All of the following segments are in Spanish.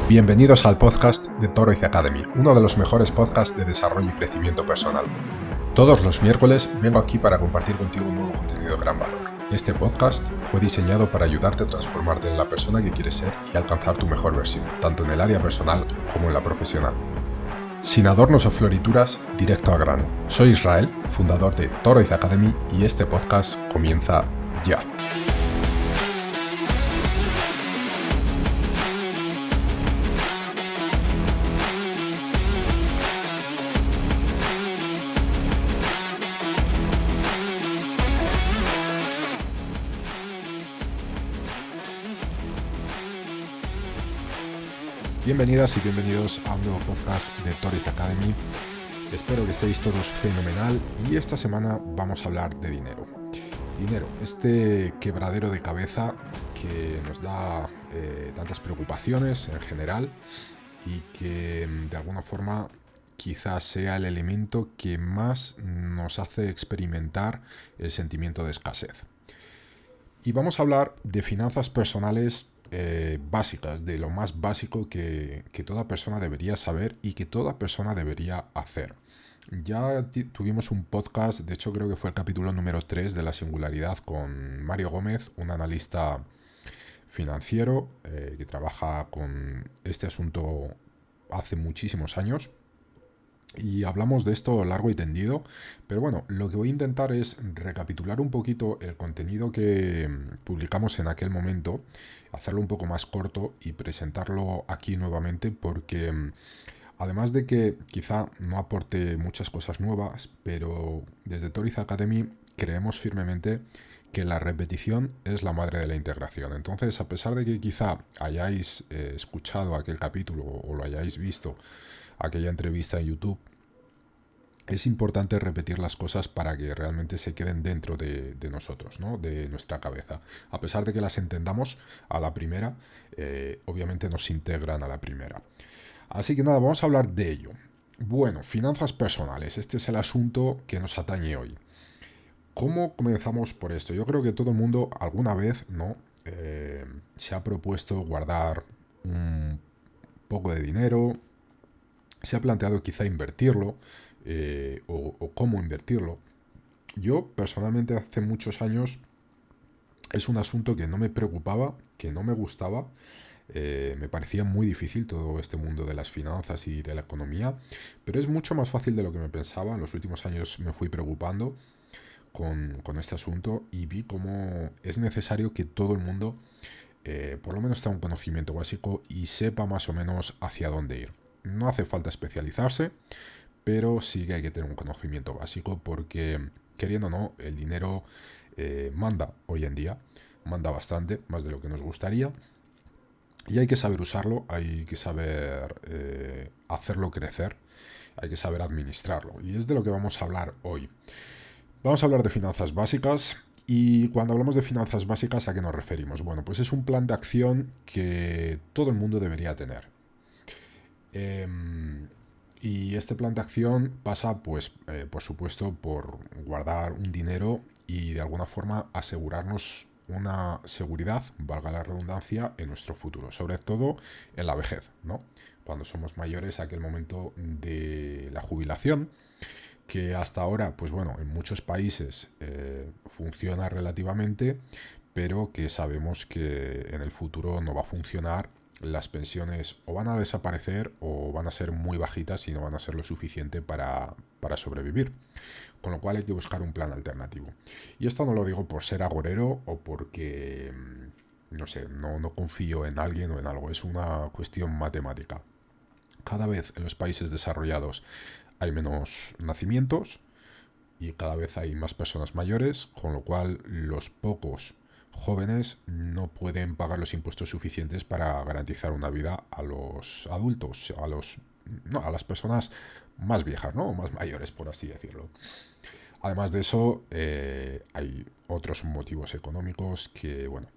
Bienvenidos al podcast de Toroiz Academy, uno de los mejores podcasts de desarrollo y crecimiento personal. Todos los miércoles vengo aquí para compartir contigo un nuevo contenido de gran valor. Este podcast fue diseñado para ayudarte a transformarte en la persona que quieres ser y alcanzar tu mejor versión, tanto en el área personal como en la profesional. Sin adornos o florituras, directo al grano. Soy Israel, fundador de Toroiz Academy, y este podcast comienza ya. Bienvenidas y bienvenidos a un nuevo podcast de Toroiz Academy. Espero que estéis todos fenomenal y esta semana vamos a hablar de dinero. Dinero, este quebradero de cabeza que nos da tantas preocupaciones en general y que de alguna forma quizás sea el elemento que más nos hace experimentar el sentimiento de escasez. Y vamos a hablar de finanzas personales básicas, de lo más básico que toda persona debería saber y que toda persona debería hacer. Ya tuvimos un podcast, de hecho creo que fue el capítulo número 3 de la singularidad con Mario Gómez, un analista financiero que trabaja con este asunto hace muchísimos años. Y hablamos de esto largo y tendido, pero bueno, lo que voy a intentar es recapitular un poquito el contenido que publicamos en aquel momento, hacerlo un poco más corto y presentarlo aquí nuevamente porque además de que quizá no aporte muchas cosas nuevas, pero desde Toroiz Academy creemos firmemente que la repetición es la madre de la integración. Entonces, a pesar de que quizá hayáis escuchado aquel capítulo o lo hayáis visto, aquella entrevista en YouTube, es importante repetir las cosas para que realmente se queden dentro de nosotros, ¿no? De nuestra cabeza. A pesar de que las entendamos a la primera, obviamente nos integran a la primera. Así que nada, vamos a hablar de ello. Bueno, finanzas personales. Este es el asunto que nos atañe hoy. ¿Cómo comenzamos por esto? Yo creo que todo el mundo alguna vez, ¿no? Se ha propuesto guardar un poco de dinero, se ha planteado quizá invertirlo o cómo invertirlo. Yo personalmente hace muchos años es un asunto que no me preocupaba, que no me gustaba. Me parecía muy difícil todo este mundo de las finanzas y de la economía, pero es mucho más fácil de lo que me pensaba. En los últimos años me fui preocupando con este asunto y vi cómo es necesario que todo el mundo por lo menos tenga un conocimiento básico y sepa más o menos hacia dónde ir. No hace falta especializarse, pero sí que hay que tener un conocimiento básico porque, queriendo o no, el dinero manda hoy en día, manda bastante, más de lo que nos gustaría, y hay que saber usarlo, hay que saber hacerlo crecer, hay que saber administrarlo, y es de lo que vamos a hablar hoy. Vamos a hablar de finanzas básicas. Y cuando hablamos de finanzas básicas, ¿a qué nos referimos? Bueno, pues es un plan de acción que todo el mundo debería tener. Y este plan de acción pasa, pues, por supuesto, por guardar un dinero y de alguna forma asegurarnos una seguridad, valga la redundancia, en nuestro futuro, sobre todo en la vejez, ¿no? Cuando somos mayores, aquel momento de la jubilación, que hasta ahora, pues bueno, en muchos países funciona relativamente, pero que sabemos que en el futuro no va a funcionar. Las pensiones o van a desaparecer o van a ser muy bajitas y no van a ser lo suficiente para sobrevivir. Con lo cual hay que buscar un plan alternativo. Y esto no lo digo por ser agorero o porque, no sé, no confío en alguien o en algo. Es una cuestión matemática. Cada vez en los países desarrollados hay menos nacimientos y cada vez hay más personas mayores, con lo cual los pocos jóvenes no pueden pagar los impuestos suficientes para garantizar una vida a los adultos, a las personas más viejas, ¿no? O más mayores, por así decirlo. Además de eso, hay otros motivos económicos que, bueno,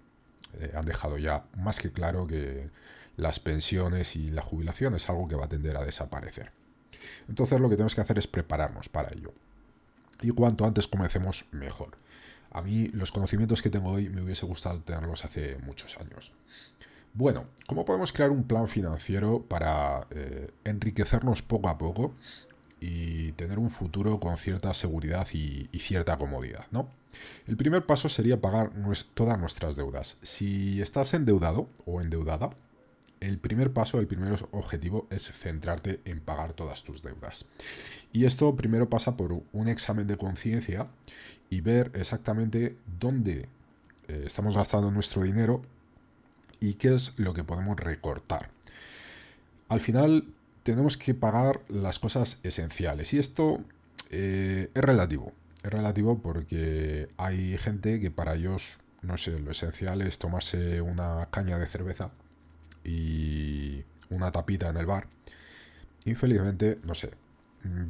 han dejado ya más que claro que las pensiones y la jubilación es algo que va a tender a desaparecer. Entonces lo que tenemos que hacer es prepararnos para ello. Y cuanto antes comencemos, mejor. A mí los conocimientos que tengo hoy me hubiese gustado tenerlos hace muchos años. Bueno, ¿cómo podemos crear un plan financiero para enriquecernos poco a poco y tener un futuro con cierta seguridad y cierta comodidad, ¿no? El primer paso sería pagar todas nuestras deudas. Si estás endeudado o endeudada, el primer paso, el primer objetivo es centrarte en pagar todas tus deudas. Y esto primero pasa por un examen de conciencia y ver exactamente dónde estamos gastando nuestro dinero y qué es lo que podemos recortar. Al final tenemos que pagar las cosas esenciales y esto es relativo. Es relativo porque hay gente que para ellos, no sé, lo esencial es tomarse una caña de cerveza y una tapita en el bar. Infelizmente, no sé,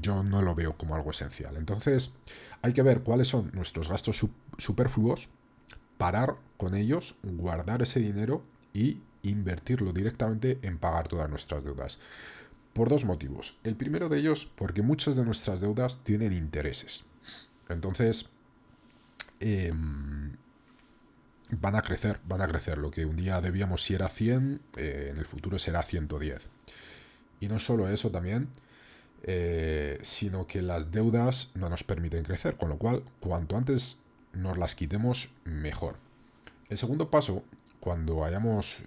yo no lo veo como algo esencial. Entonces, hay que ver cuáles son nuestros gastos superfluos, parar con ellos, guardar ese dinero y invertirlo directamente en pagar todas nuestras deudas. Por dos motivos. El primero de ellos, porque muchas de nuestras deudas tienen intereses. Entonces, eh, van a crecer, van a crecer. Lo que un día debíamos si era 100, en el futuro será 110. Y no solo eso también, sino que las deudas no nos permiten crecer, con lo cual, cuanto antes nos las quitemos, mejor. El segundo paso, cuando hayamos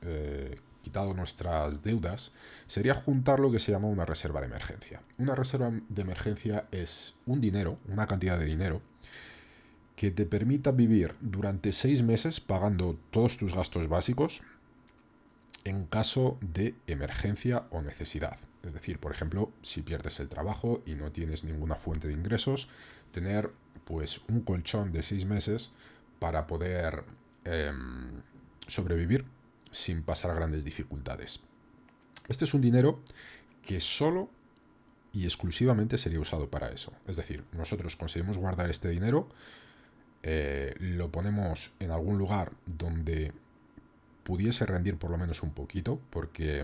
quitado nuestras deudas, sería juntar lo que se llama una reserva de emergencia. Una reserva de emergencia es un dinero, una cantidad de dinero, que te permita vivir durante 6 meses pagando todos tus gastos básicos en caso de emergencia o necesidad. Es decir, por ejemplo, si pierdes el trabajo y no tienes ninguna fuente de ingresos, tener pues un colchón de 6 meses para poder sobrevivir sin pasar grandes dificultades. Este es un dinero que solo y exclusivamente sería usado para eso. Es decir, nosotros conseguimos guardar este dinero, lo ponemos en algún lugar donde pudiese rendir por lo menos un poquito, porque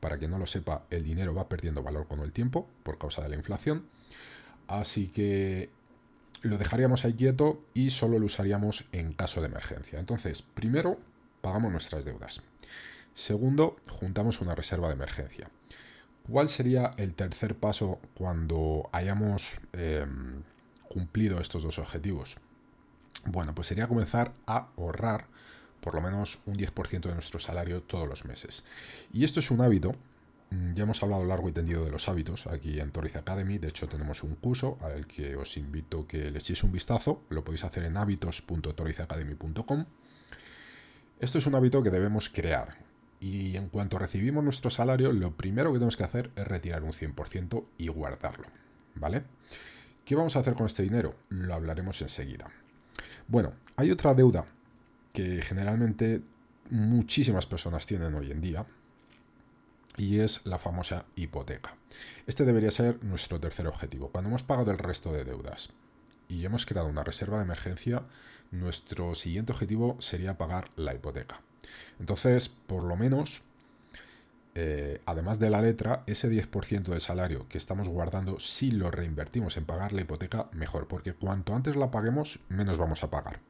para quien no lo sepa, el dinero va perdiendo valor con el tiempo por causa de la inflación. Así que lo dejaríamos ahí quieto y solo lo usaríamos en caso de emergencia. Entonces, primero, pagamos nuestras deudas. Segundo, juntamos una reserva de emergencia. ¿Cuál sería el tercer paso cuando hayamos cumplido estos dos objetivos? Bueno, pues sería comenzar a ahorrar por lo menos un 10% de nuestro salario todos los meses. Y esto es un hábito. Ya hemos hablado largo y tendido de los hábitos aquí en Toriz Academy. De hecho, tenemos un curso al que os invito que le echéis un vistazo. Lo podéis hacer en hábitos.torizacademy.com. Esto es un hábito que debemos crear. Y en cuanto recibimos nuestro salario, lo primero que tenemos que hacer es retirar un 100% y guardarlo. ¿Vale? ¿Qué vamos a hacer con este dinero? Lo hablaremos enseguida. Bueno, hay otra deuda que generalmente muchísimas personas tienen hoy en día, y es la famosa hipoteca. Este debería ser nuestro tercer objetivo. Cuando hemos pagado el resto de deudas y hemos creado una reserva de emergencia, nuestro siguiente objetivo sería pagar la hipoteca. Entonces, por lo menos, además de la letra, ese 10% del salario que estamos guardando, si lo reinvertimos en pagar la hipoteca, mejor, porque cuanto antes la paguemos, menos vamos a pagar.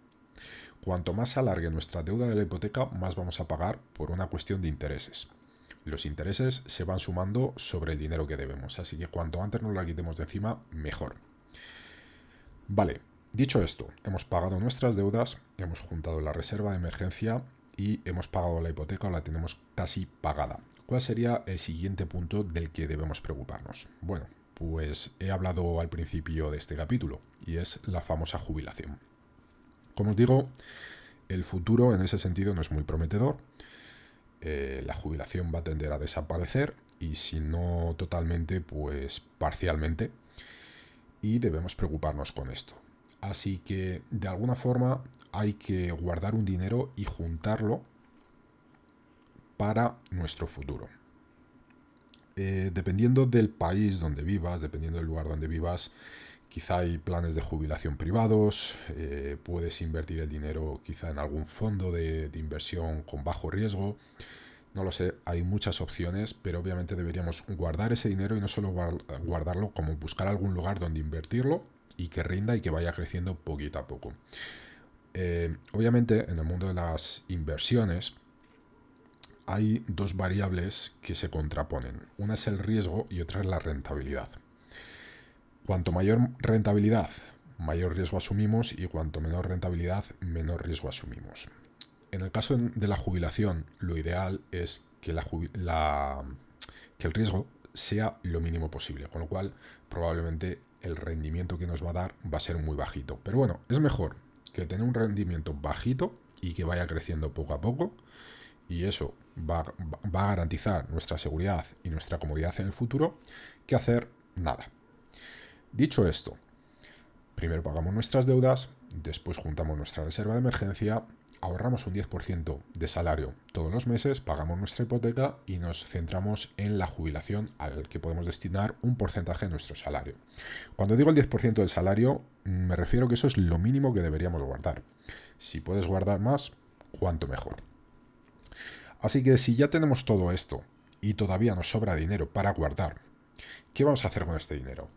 Cuanto más se alargue nuestra deuda de la hipoteca, más vamos a pagar por una cuestión de intereses. Los intereses se van sumando sobre el dinero que debemos, así que cuanto antes nos la quitemos de encima, mejor. Vale, dicho esto, hemos pagado nuestras deudas, hemos juntado la reserva de emergencia y hemos pagado la hipoteca o la tenemos casi pagada. ¿Cuál sería el siguiente punto del que debemos preocuparnos? Bueno, pues he hablado al principio de este capítulo y es la famosa jubilación. Como os digo, el futuro en ese sentido no es muy prometedor. La jubilación va a tender a desaparecer y si no totalmente, pues parcialmente. Y debemos preocuparnos con esto. Así que de alguna forma hay que guardar un dinero y juntarlo para nuestro futuro. Dependiendo del país donde vivas, dependiendo del lugar donde vivas, quizá hay planes de jubilación privados, puedes invertir el dinero quizá en algún fondo de inversión con bajo riesgo. No lo sé, hay muchas opciones, pero obviamente deberíamos guardar ese dinero y no solo guardarlo, como buscar algún lugar donde invertirlo y que rinda y que vaya creciendo poquito a poco. Obviamente en el mundo de las inversiones hay dos variables que se contraponen. Una es el riesgo y otra es la rentabilidad. Cuanto mayor rentabilidad, mayor riesgo asumimos, y cuanto menor rentabilidad, menor riesgo asumimos. En el caso de la jubilación, lo ideal es que, que el riesgo sea lo mínimo posible, con lo cual probablemente el rendimiento que nos va a dar va a ser muy bajito. Pero bueno, es mejor que tener un rendimiento bajito y que vaya creciendo poco a poco, y eso va a garantizar nuestra seguridad y nuestra comodidad en el futuro, que hacer nada. Dicho esto, primero pagamos nuestras deudas, después juntamos nuestra reserva de emergencia, ahorramos un 10% de salario todos los meses, pagamos nuestra hipoteca y nos centramos en la jubilación, al que podemos destinar un porcentaje de nuestro salario. Cuando digo el 10% del salario, me refiero que eso es lo mínimo que deberíamos guardar. Si puedes guardar más, cuanto mejor. Así que si ya tenemos todo esto y todavía nos sobra dinero para guardar, ¿qué vamos a hacer con este dinero?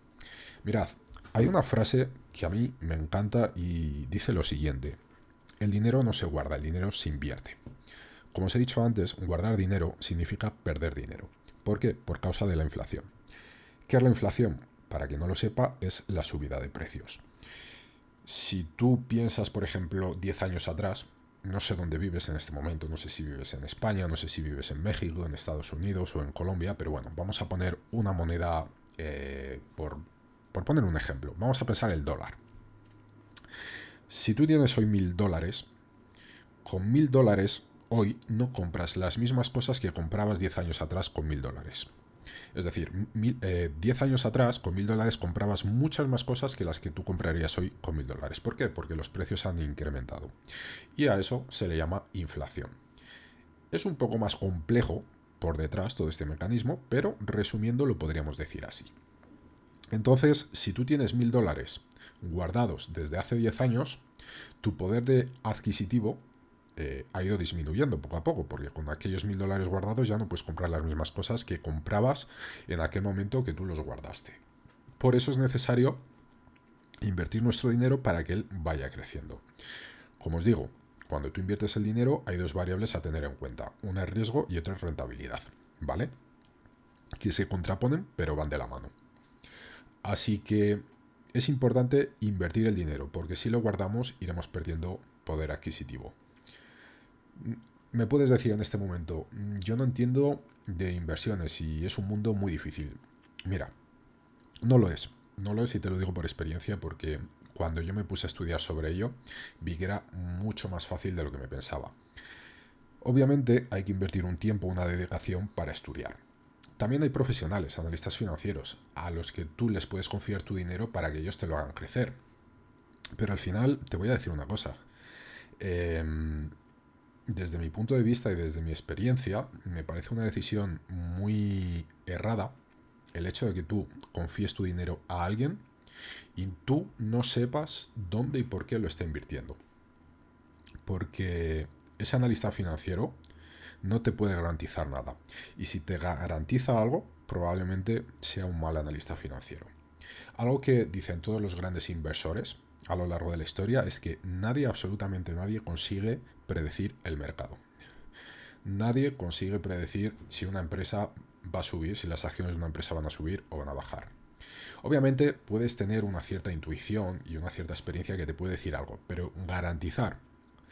Mirad, hay una frase que a mí me encanta y dice lo siguiente: el dinero no se guarda, el dinero se invierte. Como os he dicho antes, guardar dinero significa perder dinero. ¿Por qué? Por causa de la inflación. ¿Qué es la inflación? Para quien no lo sepa, es la subida de precios. Si tú piensas, por ejemplo, 10 años atrás, no sé dónde vives en este momento, no sé si vives en España, no sé si vives en México, en Estados Unidos o en Colombia, pero bueno, vamos a poner una moneda por poner un ejemplo. Vamos a pensar el dólar. Si tú tienes hoy $1000, con $1000 hoy no compras las mismas cosas que comprabas 10 años atrás con $1000. Es decir, 10 años atrás con $1000 comprabas muchas más cosas que las que tú comprarías hoy con $1000. ¿Por qué? Porque los precios han incrementado. Y a eso se le llama inflación. Es un poco más complejo por detrás todo este mecanismo, pero resumiendo lo podríamos decir así. Entonces, si tú tienes $1000 guardados desde hace 10 años, tu poder de adquisitivo ha ido disminuyendo poco a poco, porque con aquellos $1000 guardados ya no puedes comprar las mismas cosas que comprabas en aquel momento que tú los guardaste. Por eso es necesario invertir nuestro dinero para que él vaya creciendo. Como os digo, cuando tú inviertes el dinero hay dos variables a tener en cuenta: una es riesgo y otra es rentabilidad, ¿vale? Que se contraponen pero van de la mano. Así que es importante invertir el dinero, porque si lo guardamos iremos perdiendo poder adquisitivo. Me puedes decir en este momento: yo no entiendo de inversiones y es un mundo muy difícil. Mira, no lo es. No lo es, y te lo digo por experiencia, porque cuando yo me puse a estudiar sobre ello, vi que era mucho más fácil de lo que me pensaba. Obviamente hay que invertir un tiempo, una dedicación para estudiar. También hay profesionales, analistas financieros, a los que tú les puedes confiar tu dinero para que ellos te lo hagan crecer. Pero al final te voy a decir una cosa. Desde mi punto de vista y desde mi experiencia, me parece una decisión muy errada el hecho de que tú confíes tu dinero a alguien y tú no sepas dónde y por qué lo está invirtiendo. Porque ese analista financiero no te puede garantizar nada. Y si te garantiza algo, probablemente sea un mal analista financiero. Algo que dicen todos los grandes inversores a lo largo de la historia es que nadie, absolutamente nadie, consigue predecir el mercado. Nadie consigue predecir si una empresa va a subir, si las acciones de una empresa van a subir o van a bajar. Obviamente puedes tener una cierta intuición y una cierta experiencia que te puede decir algo, pero garantizar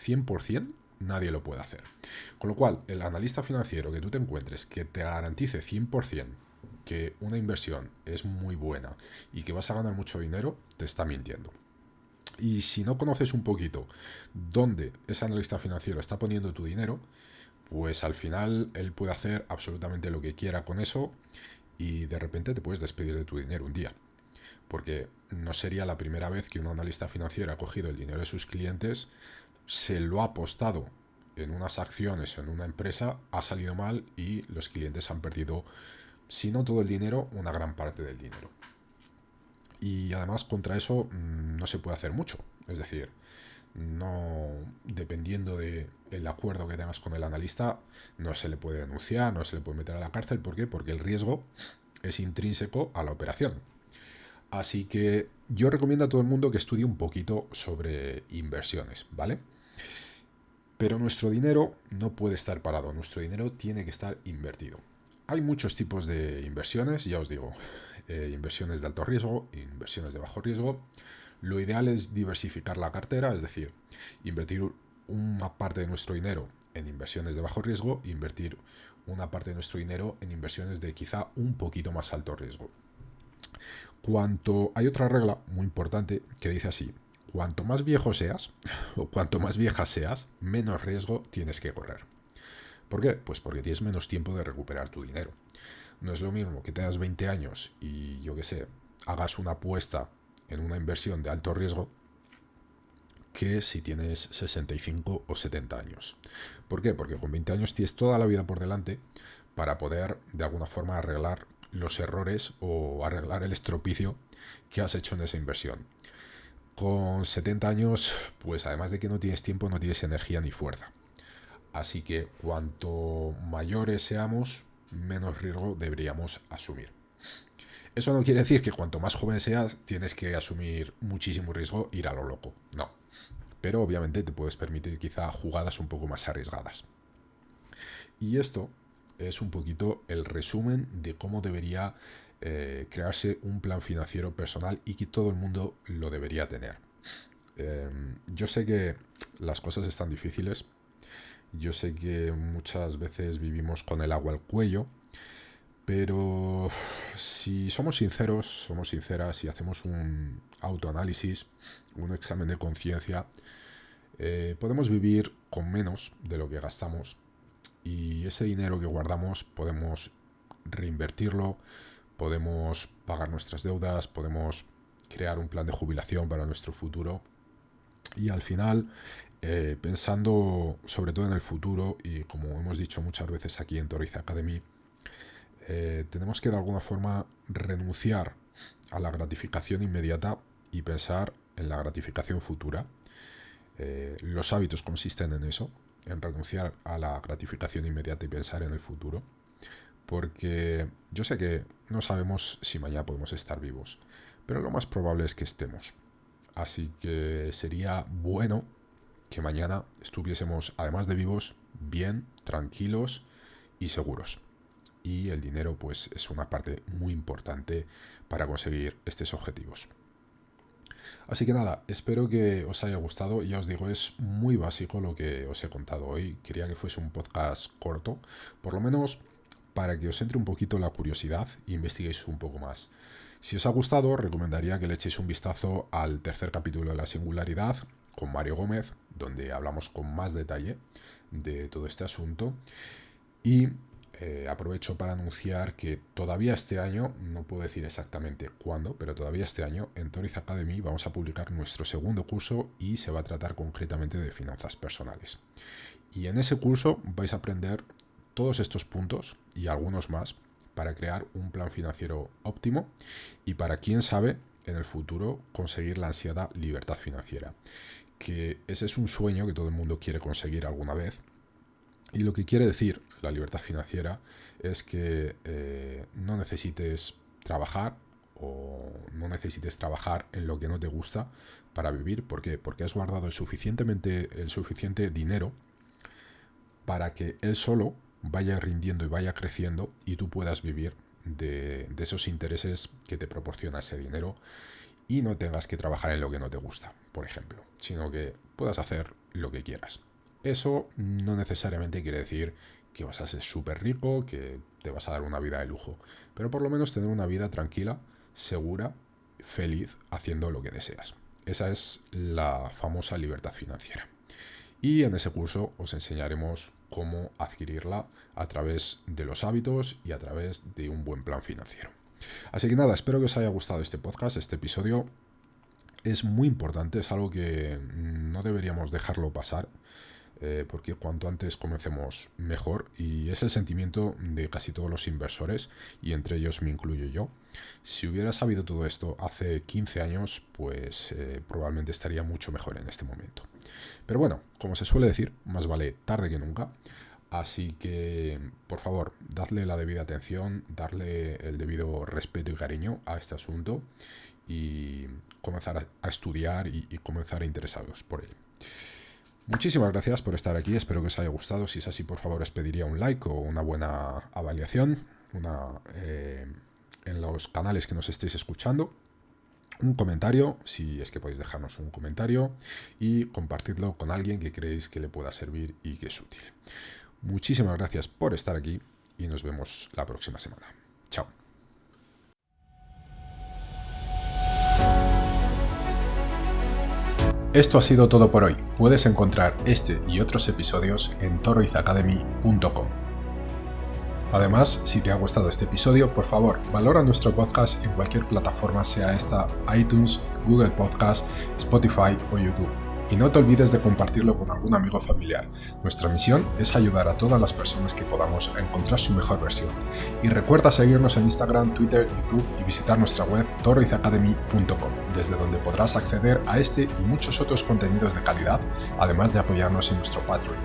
100% nadie lo puede hacer. Con lo cual, el analista financiero que tú te encuentres que te garantice 100% que una inversión es muy buena y que vas a ganar mucho dinero, te está mintiendo. Y si no conoces un poquito dónde ese analista financiero está poniendo tu dinero, pues al final él puede hacer absolutamente lo que quiera con eso y de repente te puedes despedir de tu dinero un día. Porque no sería la primera vez que un analista financiero ha cogido el dinero de sus clientes, se lo ha apostado en unas acciones o en una empresa, ha salido mal y los clientes han perdido, si no todo el dinero, una gran parte del dinero. Y además contra eso no se puede hacer mucho. Es decir, no, dependiendo del acuerdo que tengas con el analista, no se le puede denunciar, no se le puede meter a la cárcel. ¿Por qué? Porque el riesgo es intrínseco a la operación. Así que yo recomiendo a todo el mundo que estudie un poquito sobre inversiones, ¿vale? Pero nuestro dinero no puede estar parado, nuestro dinero tiene que estar invertido. Hay muchos tipos de inversiones, ya os digo, inversiones de alto riesgo, inversiones de bajo riesgo. Lo ideal es diversificar la cartera, es decir, invertir una parte de nuestro dinero en inversiones de bajo riesgo e invertir una parte de nuestro dinero en inversiones de quizá un poquito más alto riesgo. Hay otra regla muy importante que dice así: cuanto más viejo seas o cuanto más vieja seas, menos riesgo tienes que correr. ¿Por qué? Pues porque tienes menos tiempo de recuperar tu dinero. No es lo mismo que tengas 20 años y, yo qué sé, hagas una apuesta en una inversión de alto riesgo que si tienes 65 o 70 años. ¿Por qué? Porque con 20 años tienes toda la vida por delante para poder de alguna forma arreglar los errores o arreglar el estropicio que has hecho en esa inversión. Con 70 años, pues además de que no tienes tiempo, no tienes energía ni fuerza. Así que cuanto mayores seamos, menos riesgo deberíamos asumir. Eso no quiere decir que cuanto más joven seas, tienes que asumir muchísimo riesgo, ir a lo loco. No. Pero obviamente te puedes permitir quizá jugadas un poco más arriesgadas. Y esto es un poquito el resumen de cómo debería crearse un plan financiero personal y que todo el mundo lo debería tener. Yo sé que las cosas están difíciles, yo sé que muchas veces vivimos con el agua al cuello, pero si somos sinceros, somos sinceras y hacemos un autoanálisis, un examen de conciencia, podemos vivir con menos de lo que gastamos y ese dinero que guardamos podemos reinvertirlo, podemos pagar nuestras deudas, podemos crear un plan de jubilación para nuestro futuro y al final, pensando sobre todo en el futuro y como hemos dicho muchas veces aquí en Toriz Academy, tenemos que de alguna forma renunciar a la gratificación inmediata y pensar en la gratificación futura. Los hábitos consisten en eso, en renunciar a la gratificación inmediata y pensar en el futuro. Porque yo sé que no sabemos si mañana podemos estar vivos, pero lo más probable es que estemos. Así que sería bueno que mañana estuviésemos, además de vivos, bien, tranquilos y seguros. Y el dinero pues es una parte muy importante para conseguir estos objetivos. Así que nada, espero que os haya gustado. Ya os digo, es muy básico lo que os he contado hoy. Quería que fuese un podcast corto, por lo menos para que os entre un poquito la curiosidad e investiguéis un poco más. Si os ha gustado, recomendaría que le echéis un vistazo al tercer capítulo de La Singularidad con Mario Gómez, donde hablamos con más detalle de todo este asunto. Y aprovecho para anunciar que todavía este año, no puedo decir exactamente cuándo, pero todavía este año en Toriz Academy vamos a publicar nuestro segundo curso y se va a tratar concretamente de finanzas personales. Y en ese curso vais a aprender todos estos puntos y algunos más para crear un plan financiero óptimo y para, quién sabe, en el futuro conseguir la ansiada libertad financiera. Que ese es un sueño que todo el mundo quiere conseguir alguna vez. Y lo que quiere decir la libertad financiera es que no necesites trabajar o no necesites trabajar en lo que no te gusta para vivir. ¿Por qué? Porque has guardado el suficiente dinero para que él solo vaya rindiendo y vaya creciendo y tú puedas vivir de esos intereses que te proporciona ese dinero y no tengas que trabajar en lo que no te gusta, por ejemplo, sino que puedas hacer lo que quieras. Eso no necesariamente quiere decir que vas a ser súper rico, que te vas a dar una vida de lujo, pero por lo menos tener una vida tranquila, segura, feliz, haciendo lo que deseas. Esa es la famosa libertad financiera. Y en ese curso os enseñaremos cómo adquirirla a través de los hábitos y a través de un buen plan financiero. Así que nada, espero que os haya gustado este podcast, este episodio. Es muy importante, es algo que no deberíamos dejarlo pasar, porque cuanto antes comencemos mejor, y es el sentimiento de casi todos los inversores, y entre ellos me incluyo yo. Si hubiera sabido todo esto hace 15 años, pues probablemente estaría mucho mejor en este momento. Pero bueno, como se suele decir, más vale tarde que nunca. Así que, por favor, dadle la debida atención, darle el debido respeto y cariño a este asunto y comenzar a estudiar y comenzar a interesaros por él. Muchísimas gracias por estar aquí, espero que os haya gustado. Si es así, por favor, os pediría un like o una buena avaliación en los canales que nos estéis escuchando. Un comentario, si es que podéis dejarnos un comentario, y compartidlo con alguien que creéis que le pueda servir y que es útil. Muchísimas gracias por estar aquí y nos vemos la próxima semana. Chao. Esto ha sido todo por hoy. Puedes encontrar este y otros episodios en toroizacademy.com. Además, si te ha gustado este episodio, por favor, valora nuestro podcast en cualquier plataforma, sea esta iTunes, Google Podcast, Spotify o YouTube. Y no te olvides de compartirlo con algún amigo familiar. Nuestra misión es ayudar a todas las personas que podamos a encontrar su mejor versión. Y recuerda seguirnos en Instagram, Twitter, YouTube y visitar nuestra web toroizacademy.com, desde donde podrás acceder a este y muchos otros contenidos de calidad, además de apoyarnos en nuestro Patreon.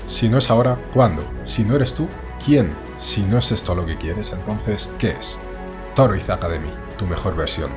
Si no es ahora, ¿cuándo? Si no eres tú, ¿quién? Si no es esto lo que quieres, entonces, ¿qué es? Toroiz Academy, tu mejor versión.